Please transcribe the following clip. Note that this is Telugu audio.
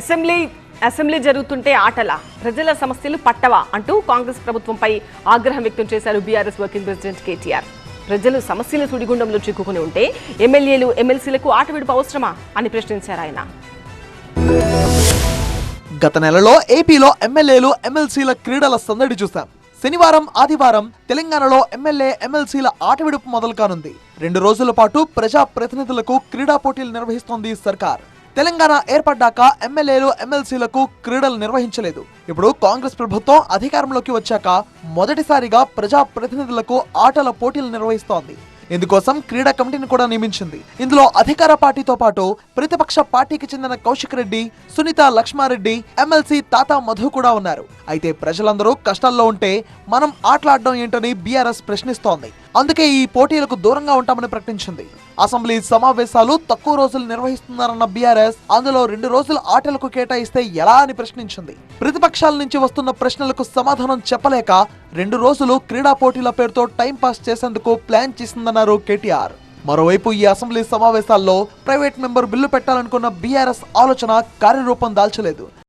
అసెంబ్లీ జరుగుతుంటే ఆటలా, ప్రజల సమస్యలు పట్టవా అంటూ కాంగ్రెస్ ప్రభుత్వంపై ఆగ్రహం వ్యక్తం చేశారు బీఆర్ఎస్ వర్కింగ్ ప్రెసిడెంట్ కేటీఆర్. ప్రజలు సమస్యల సుడిగుండంలో చిక్కుకుని ఉంటే ఎమ్మెల్యేలు ఎమ్మెల్సీలకు ఆట విడుపు అవసరమా అని ప్రశ్నించారు ఆయన. గత నెలలో ఏపీలో ఎమ్మెల్యేలు ఎమ్మెల్సీల క్రీడల సందడి చూశాం. శనివారం ఆదివారం తెలంగాణలో ఎమ్మెల్యే ఎమ్మెల్సీల ఆట విడుపు మొదలు కానుంది. 2 రోజుల పాటు ప్రజా ప్రతినిధులకు క్రీడా పోటీలు నిర్వహిస్తోంది సర్కార్. తెలంగాణ ఏర్పడ్డాక ఎమ్మెల్యేలు ఎమ్మెల్సీలకు క్రీడలు నిర్వహించలేదు. ఇప్పుడు కాంగ్రెస్ ప్రభుత్వం అధికారంలోకి వచ్చాక మొదటిసారిగా ప్రజా ప్రతినిధులకు ఆటల పోటీలు నిర్వహిస్తోంది. ఇందుకోసం క్రీడా కమిటీని కూడా నియమించింది. ఇందులో అధికార పార్టీతో పాటు ప్రతిపక్ష పార్టీకి చెందిన కౌశిక్ రెడ్డి, సునీత లక్ష్మారెడ్డి, ఎమ్మెల్సీ తాతా మధు కూడా ఉన్నారు. అయితే ప్రజలందరూ కష్టాల్లో ఉంటే మనం ఆటలాడడం ఏంటని బీఆర్ఎస్ ప్రశ్నిస్తోంది. అందుకే ఈ పోటీలకు దూరంగా ఉంటామని ప్రకటించింది. అసెంబ్లీ సమావేశాలు తక్కువ రోజులు నిర్వహిస్తున్నారన్న బీఆర్ఎస్ అందులో 2 రోజుల ఆటలకు కేటాయిస్తే ఎలా అని ప్రశ్నించింది. ప్రతిపక్షాల నుంచి వస్తున్న ప్రశ్నలకు సమాధానం చెప్పలేక 2 రోజులు క్రీడా పోటీల పేరుతో టైం పాస్ చేసేందుకు ప్లాన్ చేసిందన్నారు కేటీఆర్. మరోవైపు ఈ అసెంబ్లీ సమావేశాల్లో ప్రైవేట్ మెంబర్ బిల్లు పెట్టాలనుకున్న బీఆర్ఎస్ ఆలోచన కార్యరూపం దాల్చలేదు.